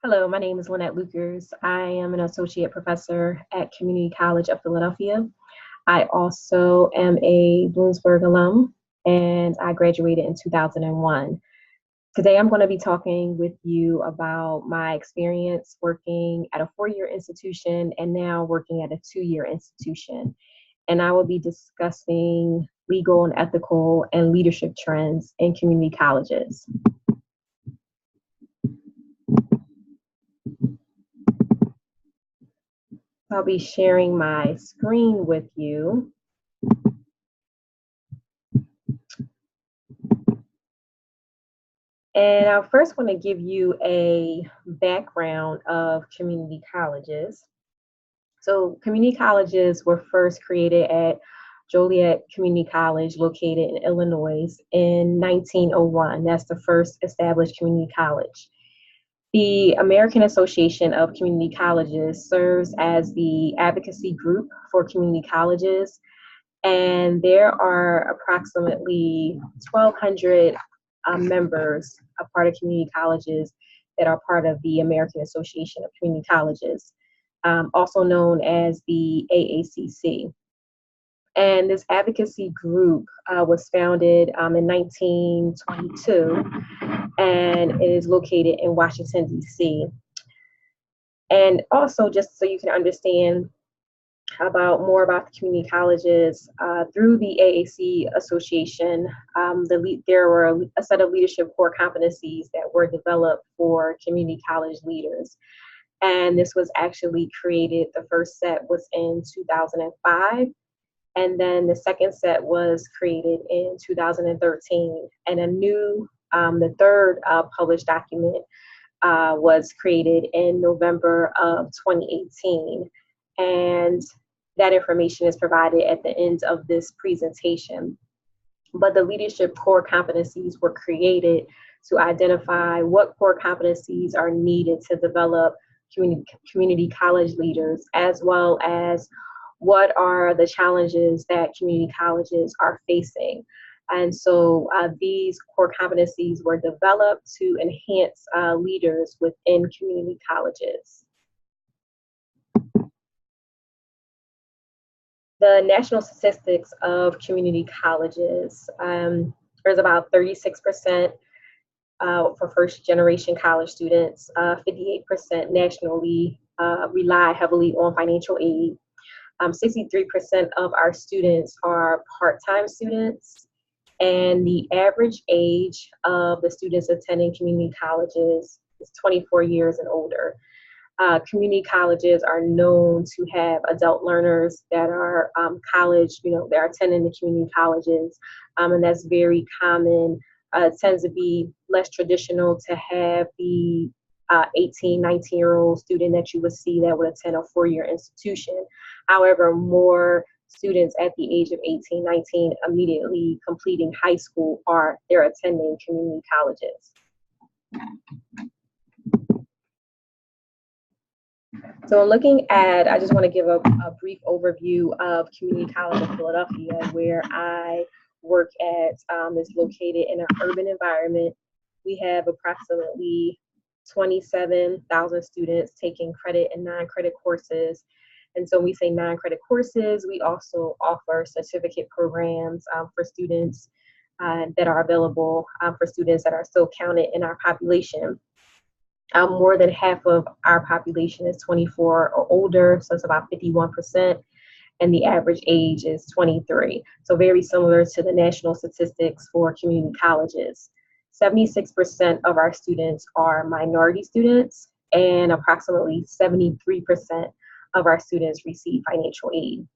Hello, my name is Lynette Lukers. I am an associate professor at Community College of Philadelphia. I also am a Bloomsburg alum, and I graduated in 2001. Today, I'm going to be talking with you about my experience working at a four-year institution and now working at a two-year institution. And I will be discussing legal and ethical and leadership trends in community colleges. I'll be sharing my screen with you. And I first want to give you a background of community colleges. So community colleges were first created at Joliet Community College located in Illinois in 1901. That's the first established community college. The American Association of Community Colleges serves as the advocacy group for community colleges, and there are approximately 1,200 members, a part of community colleges that are part of the American Association of Community Colleges, also known as the AACC. And this advocacy group was founded in 1922 and is located in Washington, D.C. And also, just so you can understand more about the community colleges, through the AAC Association, there were a set of leadership core competencies that were developed for community college leaders. And this was actually created, the first set was in 2005, and then the second set was created in 2013. And the third published document was created in November of 2018. And that information is provided at the end of this presentation. But the leadership core competencies were created to identify what core competencies are needed to develop community college leaders, as well as what are the challenges that community colleges are facing. And so these core competencies were developed to enhance leaders within community colleges. The national statistics of community colleges, there's about 36% for first generation college students, 58% nationally rely heavily on financial aid. 63% of our students are part-time students, and the average age of the students attending community colleges is 24 years and older. Community colleges are known to have adult learners that are they're attending the community colleges, and that's very common. It tends to be less traditional to have the 18, 19-year-old student that you would see that would attend a four-year institution. However, more students at the age of 18, 19 immediately completing high school they're attending community colleges. So I just want to give a brief overview of Community College of Philadelphia, where I work at. It's located in an urban environment. We have approximately 27,000 students taking credit and non-credit courses. And so when we say non-credit courses, we also offer certificate programs for students that are available for students that are still counted in our population. More than half of our population is 24 or older, so it's about 51%, and the average age is 23. So very similar to the national statistics for community colleges. 76% of our students are minority students, and approximately 73% of our students receive financial aid.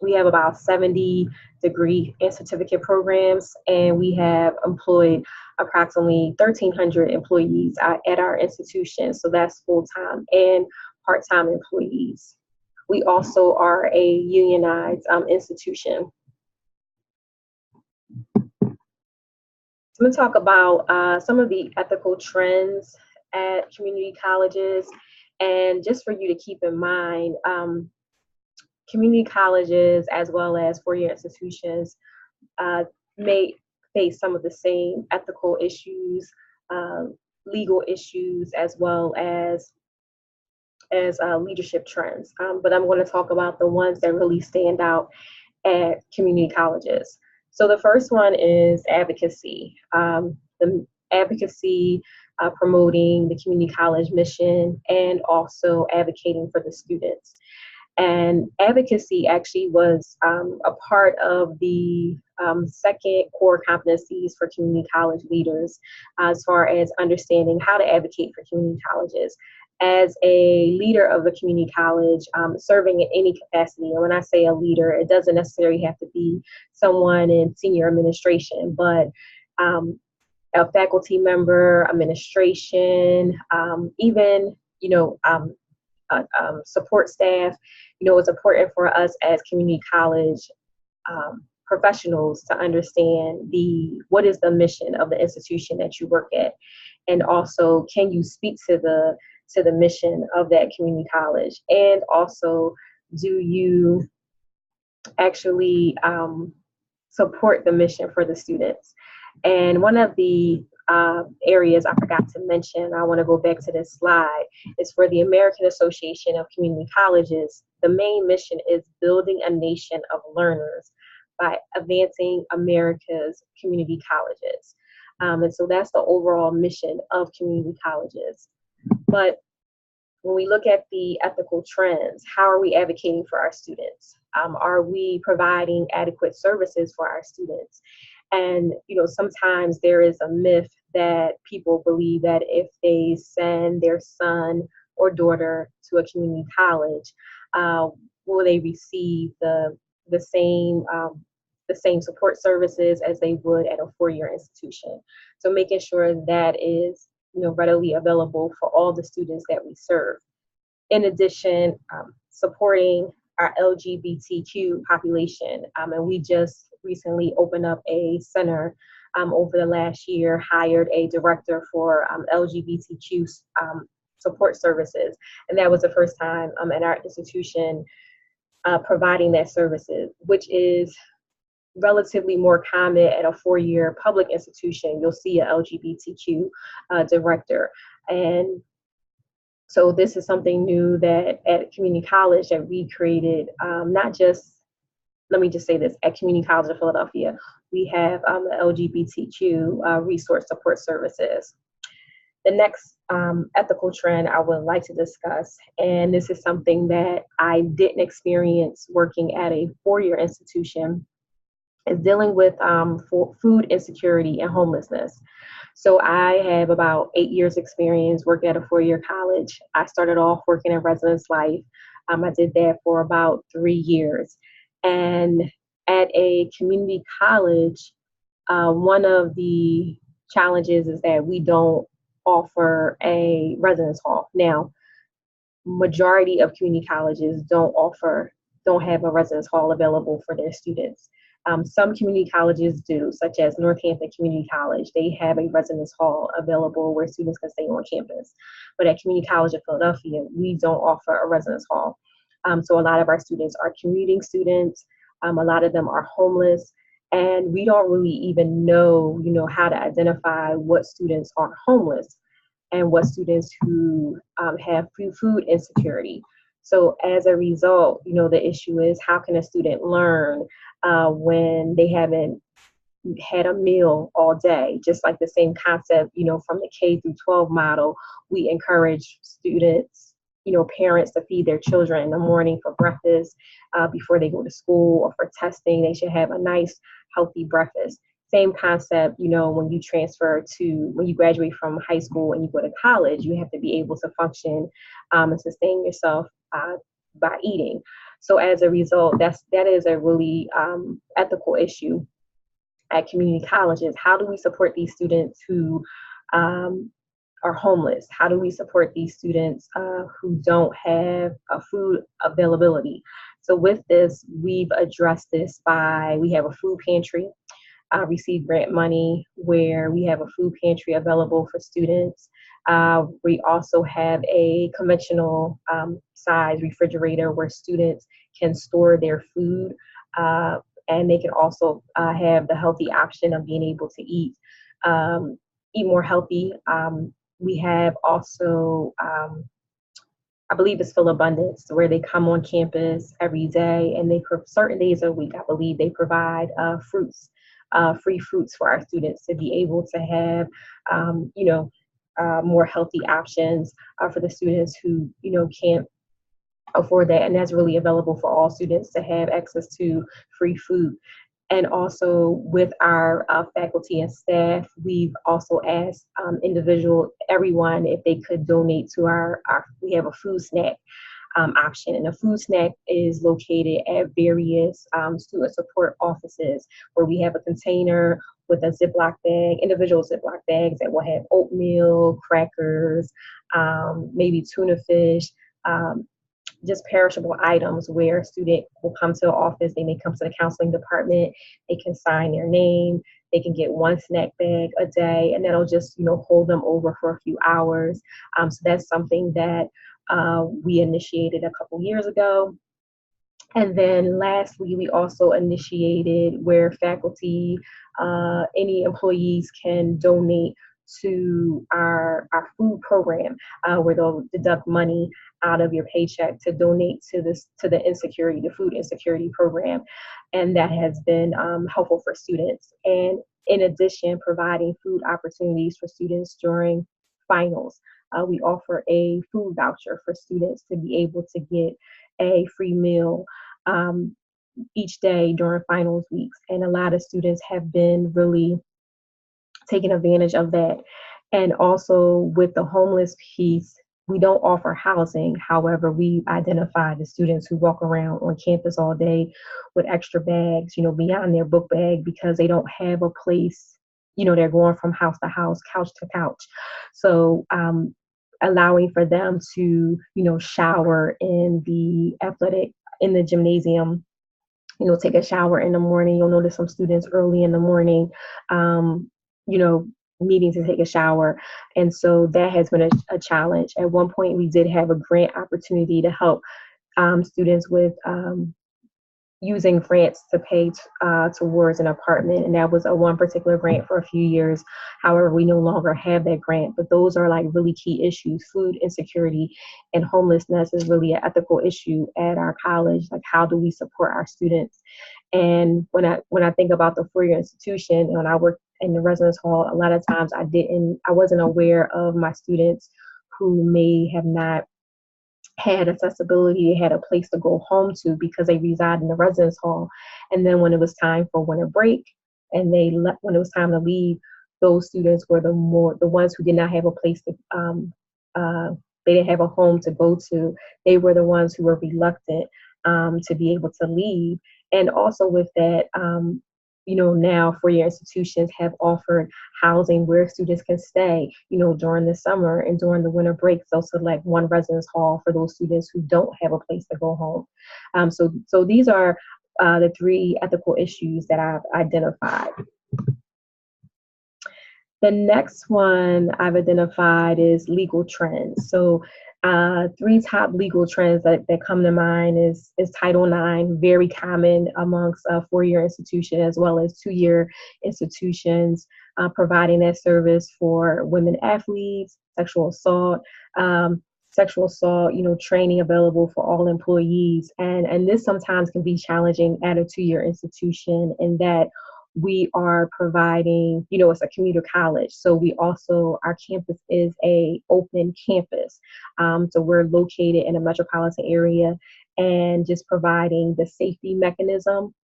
We have about 70 degree and certificate programs, and we have employed approximately 1,300 employees at our institution. So that's full-time and part-time employees. We also are a unionized institution. So I'm going to talk about some of the ethical trends at community colleges. And just for you to keep in mind, community colleges as well as four-year institutions may face some of the same ethical issues, legal issues as well as leadership trends. But I'm going to talk about the ones that really stand out at community colleges. So the first one is advocacy. The advocacy promoting the community college mission and also advocating for the students. And advocacy actually was a part of the second core competencies for community college leaders, as far as understanding how to advocate for community colleges. As a leader of a community college, serving in any capacity, and when I say a leader, it doesn't necessarily have to be someone in senior administration, but a faculty member, administration, even, support staff. It's important for us as community college professionals to understand what is the mission of the institution that you work at, and also can you speak to the mission of that community college, and also do you actually support the mission for the students. And one of the areas I forgot to mention, I want to go back to this slide, is for the American Association of Community Colleges. The main mission is building a nation of learners by advancing America's community colleges. And so that's the overall mission of community colleges. But when we look at the ethical trends, how are we advocating for our students? Are we providing adequate services for our students? And, sometimes there is a myth that people believe that if they send their son or daughter to a community college, will they receive the same support services as they would at a four-year institution? So making sure that is readily available for all the students that we serve. In addition, supporting our LGBTQ population, and we just recently opened up a center over the last year, hired a director for LGBTQ support services, and that was the first time at our institution providing that services, which is relatively more common at a four-year public institution. You'll see an LGBTQ director. And so this is something new that at community college that we created, not just, let me just say this, at Community College of Philadelphia, we have the LGBTQ resource support services. The next ethical trend I would like to discuss, and this is something that I didn't experience working at a four-year institution, is dealing with food insecurity and homelessness. So I have about 8 years experience working at a four-year college. I started off working in residence life. I did that for about 3 years. And at a community college, one of the challenges is that we don't offer a residence hall. Now, majority of community colleges don't have a residence hall available for their students. Some community colleges do, such as Northampton Community College. They have a residence hall available where students can stay on campus. But at Community College of Philadelphia, we don't offer a residence hall. So a lot of our students are commuting students. A lot of them are homeless. And we don't really even know, how to identify what students are homeless and what students who have food insecurity. So as a result, the issue is, how can a student learn when they haven't had a meal all day? Just like the same concept, from the K through 12 model, we encourage students, parents to feed their children in the morning for breakfast before they go to school, or for testing. They should have a nice, healthy breakfast. Same concept, when you graduate from high school and you go to college, you have to be able to function and sustain yourself by eating. So as a result, that is a really ethical issue at community colleges. How do we support these students who are homeless? How do we support these students who don't have food availability? So with this, we've addressed this we have a food pantry. Receive grant money where we have a food pantry available for students. We also have a conventional size refrigerator where students can store their food, and they can also have the healthy option of being able to eat more healthy We have also, I believe it's Full Abundance, where they come on campus every day, and they certain days a week, I believe they provide fruits, free fruits for our students to be able to have, more healthy options for the students who, can't afford that. And that's really available for all students to have access to free food. And also with our faculty and staff, we've also asked everyone if they could donate to we have a food snack option. And a food snack is located at various student support offices, where we have a container with a Ziploc bag, individual Ziploc bags that will have oatmeal, crackers, maybe tuna fish, just perishable items, where a student will come to the office. They may come to the counseling department, they can sign their name, they can get one snack bag a day, and that'll just, hold them over for a few hours. So that's something that we initiated a couple years ago. And then lastly, we also initiated where faculty, any employees can donate to our food program, where they'll deduct money out of your paycheck to donate to the food insecurity program. And that has been helpful for students. And in addition, providing food opportunities for students during finals. We offer a food voucher for students to be able to get a free meal each day during finals weeks. And a lot of students have been really taking advantage of that. And also with the homeless piece, we don't offer housing. However, we identify the students who walk around on campus all day with extra bags, beyond their book bag, because they don't have a place, they're going from house to house, couch to couch. So allowing for them to, shower in the gymnasium, take a shower in the morning. You'll notice some students early in the morning, needing to take a shower. And so that has been a challenge. At one point, we did have a grant opportunity to help students with using grants to pay towards an apartment. And that was one particular grant for a few years. However, we no longer have that grant, but those are like really key issues. Food insecurity and homelessness is really an ethical issue at our college. Like, how do we support our students? And when I think about the four-year institution, and when I worked in the residence hall, a lot of times I wasn't aware of my students who may have not had accessibility, had a place to go home to because they reside in the residence hall. And then when it was time for winter break and when it was time to leave, those students were the ones who did not have a place to, they didn't have a home to go to. They were the ones who were reluctant to be able to leave. And also with that, now four-year institutions have offered housing where students can stay, during the summer and during the winter break. They'll select one residence hall for those students who don't have a place to go home. So these are the three ethical issues that I've identified. The next one I've identified is legal trends. So three top legal trends that come to mind is Title IX, very common amongst four-year institutions as well as two-year institutions, providing that service for women athletes, sexual assault, training available for all employees. And this sometimes can be challenging at a two-year institution in that we are providing, it's a commuter college. So our campus is a open campus. So we're located in a metropolitan area, and just providing the safety mechanism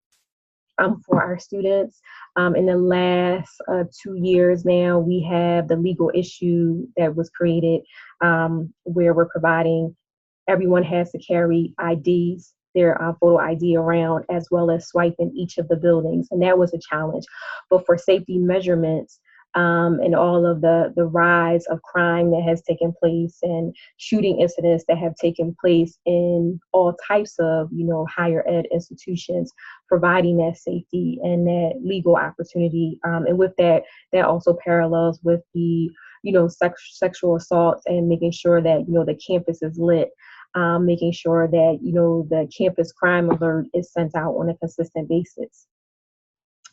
for our students. In the last 2 years now, we have the legal issue that was created where we're providing, everyone has to carry IDs, their photo ID around, as well as swipe in each of the buildings. And that was a challenge. But for safety measurements and all of the rise of crime that has taken place and shooting incidents that have taken place in all types of, higher ed institutions, providing that safety and that legal opportunity. And with that also parallels with the, sexual assaults, and making sure that, the campus is lit. Making sure that, the campus crime alert is sent out on a consistent basis.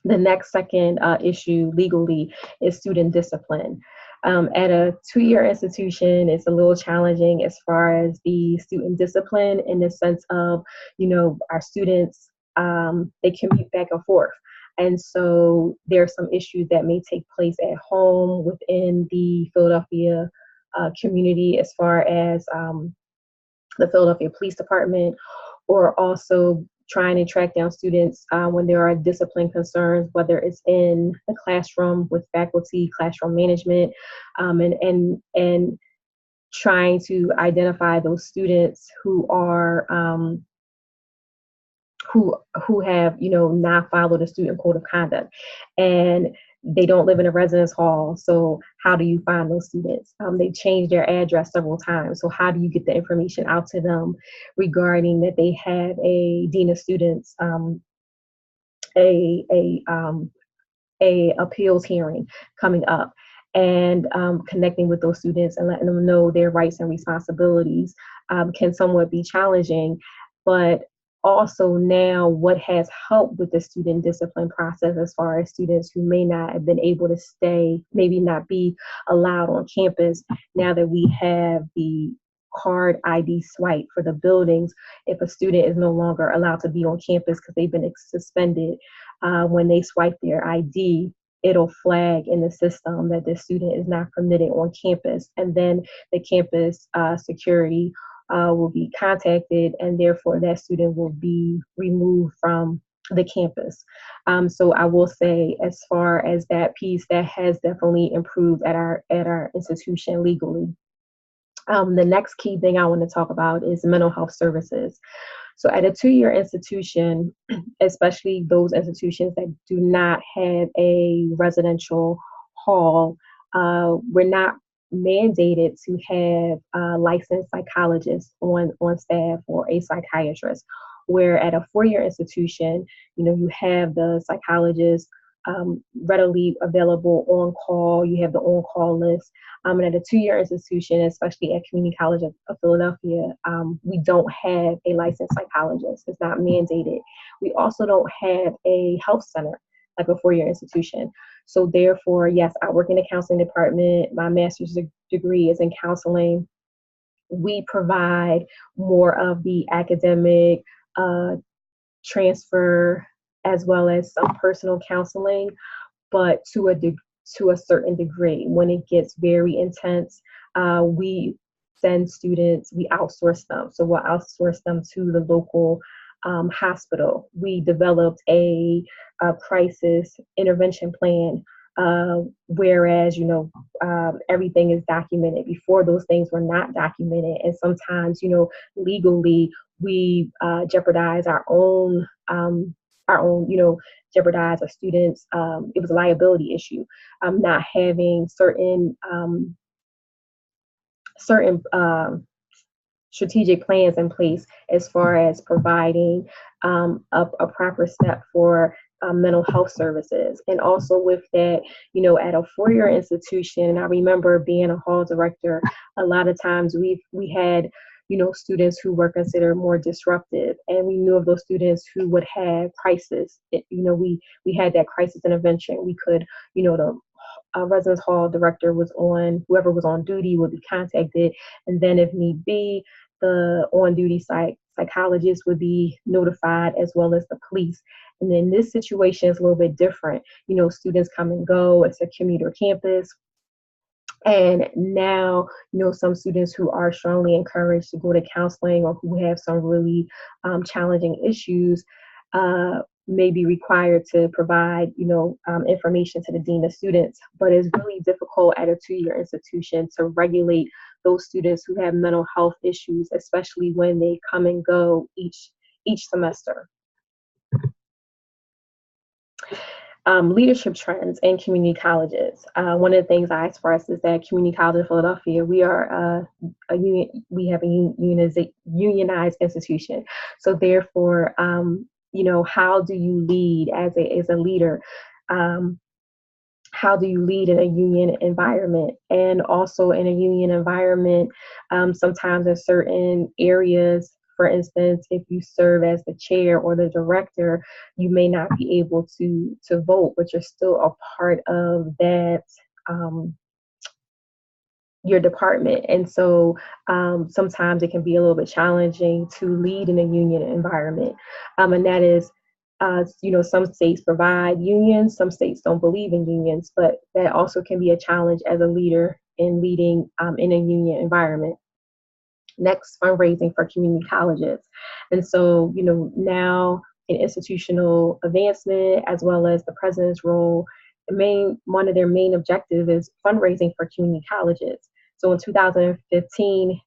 The second issue legally is student discipline. At a two-year institution, it's a little challenging as far as the student discipline in the sense of, our students, they commute back and forth. And so there are some issues that may take place at home within the Philadelphia community as far as the Philadelphia Police Department, or also trying to track down students when there are discipline concerns, whether it's in the classroom with faculty, classroom management, and trying to identify those students who are who have not followed the student code of conduct, and they don't live in a residence hall. So how do you find those students? They changed their address several times. So how do you get the information out to them regarding that they have a dean of students, a appeals hearing coming up, and connecting with those students and letting them know their rights and responsibilities can somewhat be challenging. But also now, what has helped with the student discipline process as far as students who may not have been able to stay, maybe not be allowed on campus, now that we have the card ID swipe for the buildings, if a student is no longer allowed to be on campus because they've been suspended, when they swipe their ID, it'll flag in the system that the student is not permitted on campus. And then the campus security will be contacted, and therefore that student will be removed from the campus. So I will say, as far as that piece, that has definitely improved at our institution legally. The next key thing I want to talk about is mental health services. So at a two-year institution, especially those institutions that do not have a residential hall, we're not mandated to have licensed psychologists on staff or a psychiatrist. Where at a four-year institution, you have the psychologist readily available on call. You have the on-call list. And at a two-year institution, especially at Community College of Philadelphia, we don't have a licensed psychologist. It's not mandated. We also don't have a health center like a four-year institution. So therefore, yes, I work in the counseling department. My master's degree is in counseling. We provide more of the academic transfer as well as some personal counseling, but to a certain degree. When it gets very intense, we send students, we outsource them. So we'll outsource them to the local hospital. We developed a crisis intervention plan, whereas everything is documented. Before, those things were not documented, and sometimes legally we jeopardize our own jeopardize a student's. It was a liability issue, not having certain strategic plans in place as far as providing a proper step for mental health services. And also with that, at a four-year institution, I remember being a hall director, a lot of times we had students who were considered more disruptive, and we knew of those students who would have crisis. We had that crisis intervention. We could, the residence hall director was on, whoever was on duty would be contacted, and then if need be, the on-duty psychologist would be notified, as well as the police. And then this situation is a little bit different. Students come and go. It's a commuter campus. And now, some students who are strongly encouraged to go to counseling or who have some really challenging issues may be required to provide, information to the dean of students. But it's really difficult at a two-year institution to regulate those students who have mental health issues, especially when they come and go each semester. Leadership trends in community colleges. One of the things I expressed is that Community College of Philadelphia, we are we have a unionized institution. So therefore, how do you lead as a leader? How do you lead in a union environment? And also in a union environment, sometimes in certain areas, for instance, if you serve as the chair or the director, you may not be able to vote, but you're still a part of that your department. And so sometimes it can be a little bit challenging to lead in a union environment. And that is, some states provide unions, some states don't believe in unions, but that also can be a challenge as a leader in leading in a union environment. Next, fundraising for community colleges. And so, now in institutional advancement, as well as the president's role, one of their main objectives is fundraising for community colleges. So in 2015,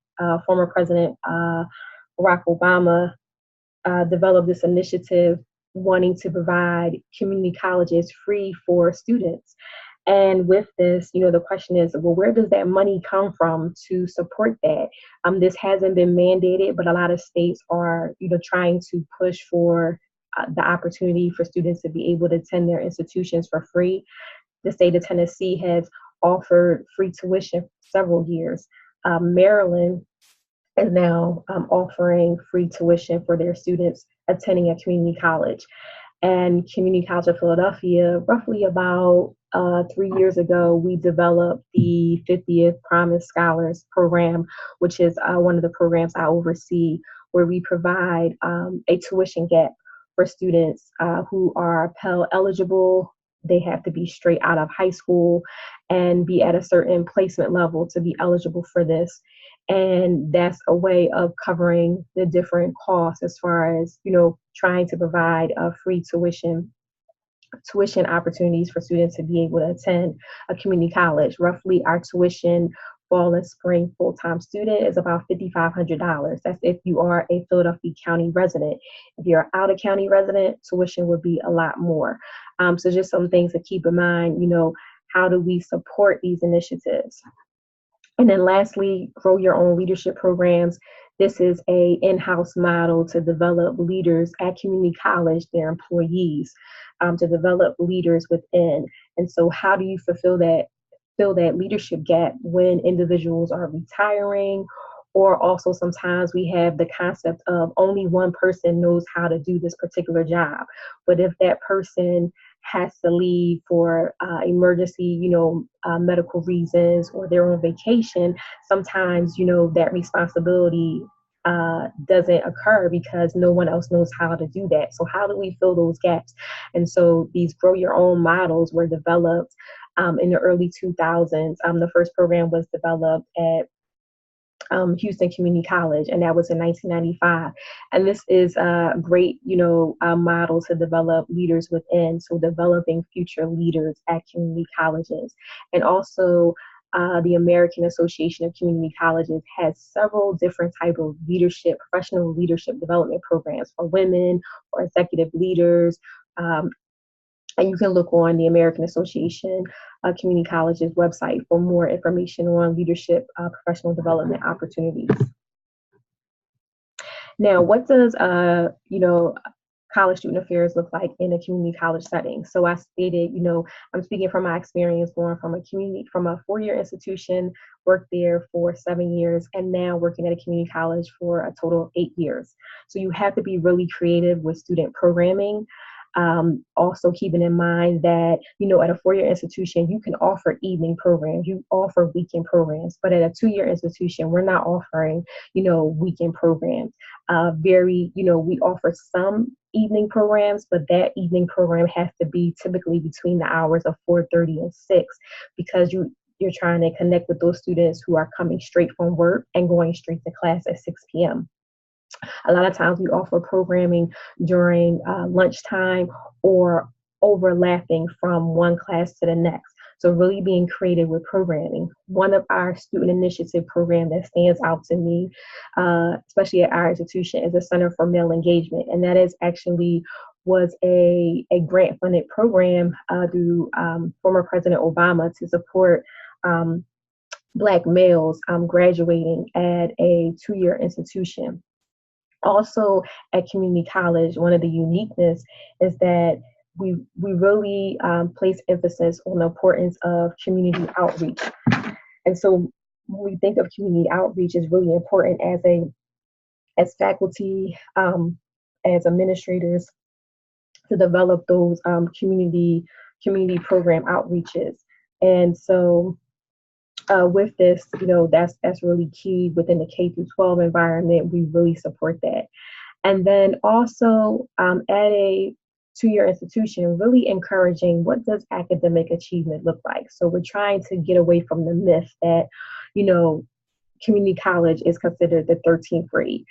former President Barack Obama developed this initiative wanting to provide community colleges free for students. And with this, the question is, well, where does that money come from to support that? This hasn't been mandated, but a lot of states are, trying to push for the opportunity for students to be able to attend their institutions for free. The state of Tennessee has offered free tuition for several years. Maryland is now offering free tuition for their students attending a community college. And Community College of Philadelphia, roughly about 3 years ago, we developed the 50th Promise Scholars Program, which is one of the programs I oversee, where we provide a tuition gap for students who are Pell eligible. They have to be straight out of high school and be at a certain placement level to be eligible for this. And that's a way of covering the different costs as far as, trying to provide free tuition opportunities for students to be able to attend a community college. Roughly our tuition fall and spring full-time student is about $5,500. That's if you are a Philadelphia County resident. If you're out of county resident, tuition would be a lot more. So just some things to keep in mind, how do we support these initiatives? And then lastly, grow your own leadership programs. This is a in-house model to develop leaders at community college, their employees, to develop leaders within. And so how do you fill that leadership gap when individuals are retiring? Or also sometimes we have the concept of only one person knows how to do this particular job. But if that person has to leave for emergency, medical reasons, or they're on vacation, sometimes, that responsibility doesn't occur because no one else knows how to do that. So how do we fill those gaps? And so these grow your own models were developed in the early 2000s. The first program was developed at Houston Community College, and that was in 1995. And this is a great, model to develop leaders within. So developing future leaders at community colleges. And also the American Association of Community Colleges has several different type of professional leadership development programs for women or executive leaders. And you can look on the American Association of Community Colleges website for more information on leadership professional development opportunities. Now, what does college student affairs look like in a community college setting? So I stated, I'm speaking from my experience going from a 4-year institution, worked there for 7 years, and now working at a community college for a total of 8 years. So you have to be really creative with student programming. Also keeping in mind that, at a 4-year institution, you can offer evening programs, you offer weekend programs, but at a 2-year institution, we're not offering, weekend programs. We offer some evening programs, but that evening program has to be typically between the hours of 4:30 and 6, because you're trying to connect with those students who are coming straight from work and going straight to class at 6 p.m. A lot of times we offer programming during lunchtime or overlapping from one class to the next. So really being creative with programming. One of our student initiative program that stands out to me, especially at our institution, is the Center for Male Engagement. And that is was a grant funded program through former President Obama to support Black males graduating at a 2-year institution. Also at community college, one of the uniqueness is that we really place emphasis on the importance of community outreach. And so when we think of community outreach, is really important as faculty, as administrators, to develop those community program outreaches. And so with this, that's really key within the K through 12 environment. We really support that. And then also at a two-year institution, really encouraging what does academic achievement look like. So we're trying to get away from the myth that, you know, community college is considered the 13th grade.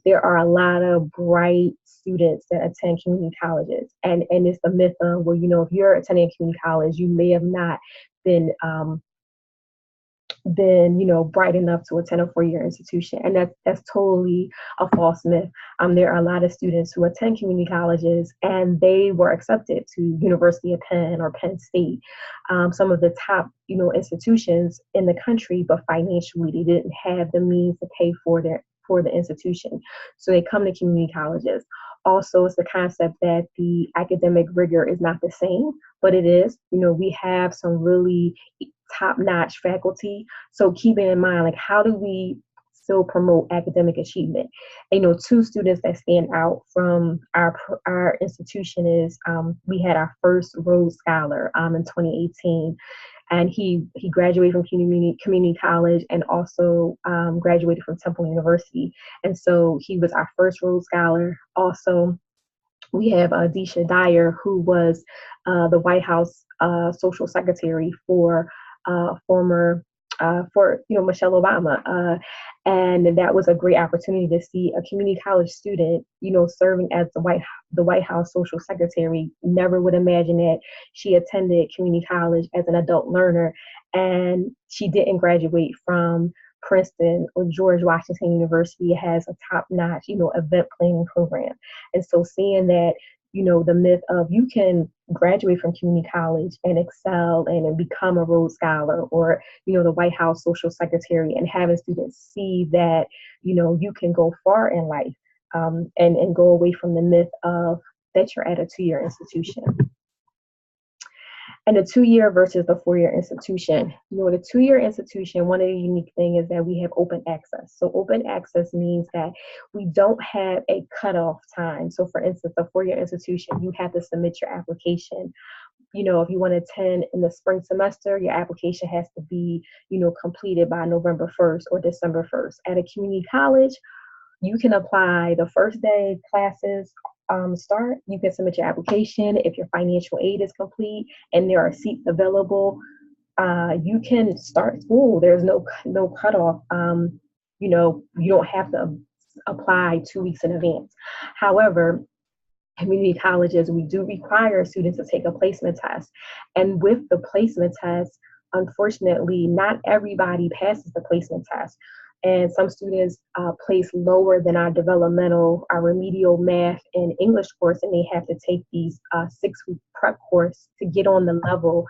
There are a lot of bright students that attend community colleges, and it's the myth of, well, if you're attending a community college, you may have not been bright enough to attend a four-year institution, and that's totally a false myth. There are a lot of students who attend community colleges and they were accepted to University of Penn or Penn State, some of the top institutions in the country, but financially they didn't have the means to pay for the institution, so they come to community colleges. Also, it's the concept that the academic rigor is not the same, but it is. We have some really top-notch faculty. So keeping in mind, like, how do we still promote academic achievement? Two students that stand out from our institution is we had our first Rhodes Scholar in 2018. And he graduated from community college and also graduated from Temple University. And so he was our first Rhodes Scholar. Also, we have Deisha Dyer, who was the White House social secretary for Michelle Obama, and that was a great opportunity to see a community college student, serving as the White House social secretary. Never would imagine that she attended community college as an adult learner, and she didn't graduate from Princeton or George Washington University. It has a top-notch, event planning program. And so seeing that, the myth of you can graduate from community college and excel and become a Rhodes Scholar or, the White House social secretary, and having students see that, you can go far in life, and go away from the myth of that you're at a two-year institution. And the two-year versus the four-year institution. The two-year institution, one of the unique things is that we have open access. So open access means that we don't have a cutoff time. So for instance, a four-year institution, you have to submit your application. If you want to attend in the spring semester, your application has to be, completed by November 1st or December 1st. At a community college, you can apply the first day classes start. You can submit your application. If your financial aid is complete and there are seats available, you can start school. There's no cutoff. You don't have to apply 2 weeks in advance. However, community colleges, we do require students to take a placement test. And with the placement test, unfortunately, not everybody passes the placement test. And some students place lower than our remedial math and English course, and they have to take these 6-week prep course to get on the level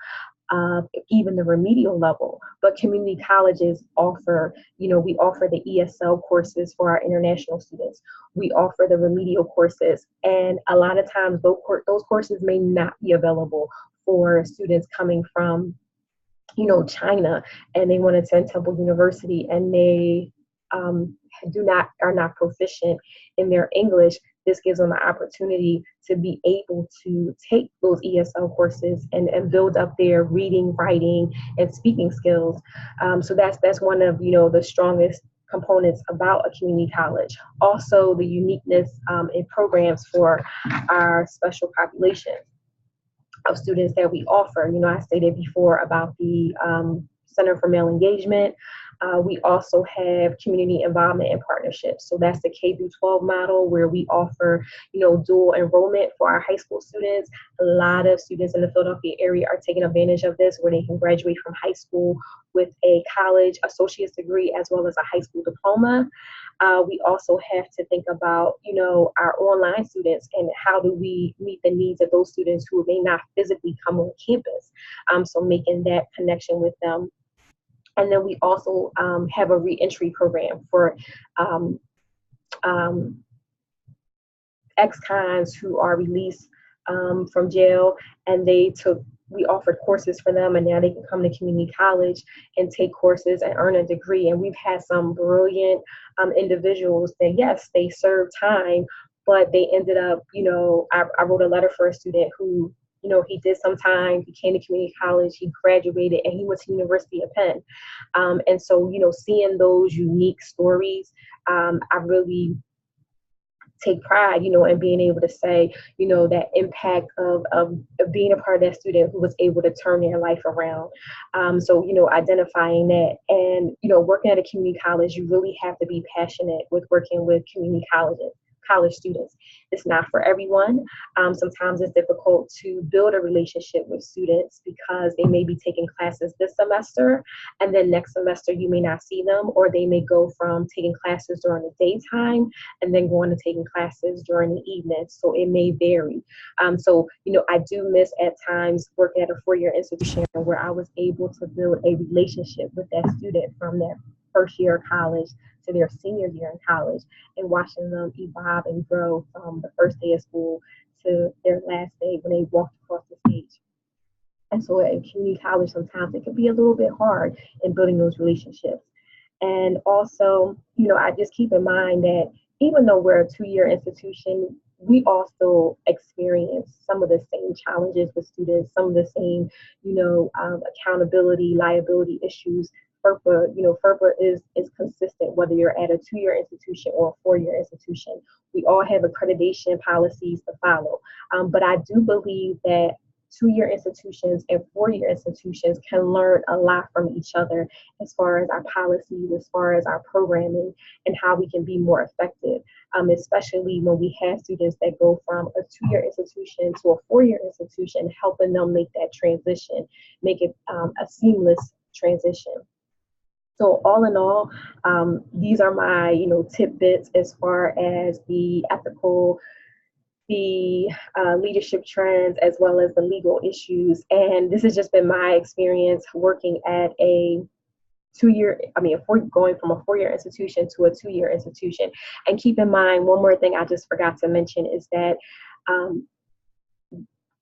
of even the remedial level. But community colleges offer, we offer the ESL courses for our international students. We offer the remedial courses, and a lot of times those courses may not be available for students coming from China, and they want to attend Temple University, and they are not proficient in their English. This gives them the opportunity to be able to take those ESL courses and build up their reading, writing, and speaking skills. So that's one of the strongest components about a community college. Also, the uniqueness in programs for our special population of students that we offer. I stated before about the Center for Male Engagement. We also have community involvement and partnerships. So that's the K through 12 model, where we offer, dual enrollment for our high school students. A lot of students in the Philadelphia area are taking advantage of this, where they can graduate from high school with a college associate's degree as well as a high school diploma. We also have to think about, our online students and how do we meet the needs of those students who may not physically come on campus. So making that connection with them. And then we also have a reentry program for ex-cons who are released from jail, and we offered courses for them, and now they can come to community college and take courses and earn a degree. And we've had some brilliant individuals that, yes, they served time, but they ended up, I wrote a letter for a student who he did some time, he came to community college, he graduated, and he went to University of Penn. And so, seeing those unique stories, I really take pride, in being able to say, that impact of being a part of that student who was able to turn their life around. So, identifying that and, working at a community college, you really have to be passionate with working with college students. It's not for everyone. Sometimes it's difficult to build a relationship with students because they may be taking classes this semester and then next semester you may not see them, or they may go from taking classes during the daytime and then going to taking classes during the evening. So it may vary. So, I do miss at times working at a four-year institution where I was able to build a relationship with that student from their first year of college to their senior year in college, and watching them evolve and grow from the first day of school to their last day when they walked across the stage. And so at community college, sometimes it can be a little bit hard in building those relationships. And also, I just keep in mind that even though we're a two-year institution, we also experience some of the same challenges with students, some of the same, accountability, liability issues. FERPA is consistent whether you're at a two-year institution or a four-year institution. We all have accreditation policies to follow. But I do believe that two-year institutions and four-year institutions can learn a lot from each other as far as our policies, as far as our programming, and how we can be more effective, especially when we have students that go from a two-year institution to a four-year institution, helping them make that transition, make it a seamless transition. So all in all, these are my, tidbits as far as the ethical, the leadership trends, as well as the legal issues. And this has just been my experience working at going from a four-year institution to a two-year institution. And keep in mind, one more thing I just forgot to mention is that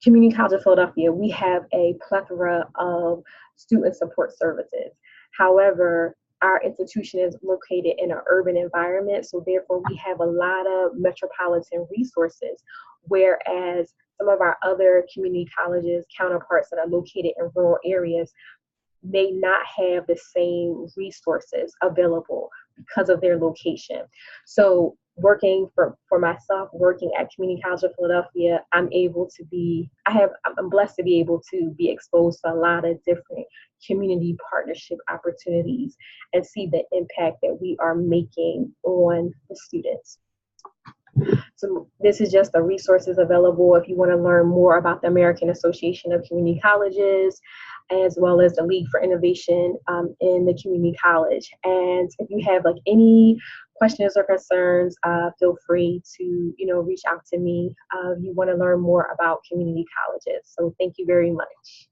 Community College of Philadelphia, we have a plethora of student support services. However, our institution is located in an urban environment, so therefore we have a lot of metropolitan resources, whereas some of our other community colleges counterparts that are located in rural areas may not have the same resources available because of their location. So working for myself, working at Community College of Philadelphia, I'm blessed to be able to be exposed to a lot of different community partnership opportunities and see the impact that we are making on the students. So this is just the resources available if you want to learn more about the American Association of Community Colleges, as well as the League for Innovation in the community college. And if you have any questions or concerns, feel free to reach out to me if you want to learn more about community colleges. So thank you very much.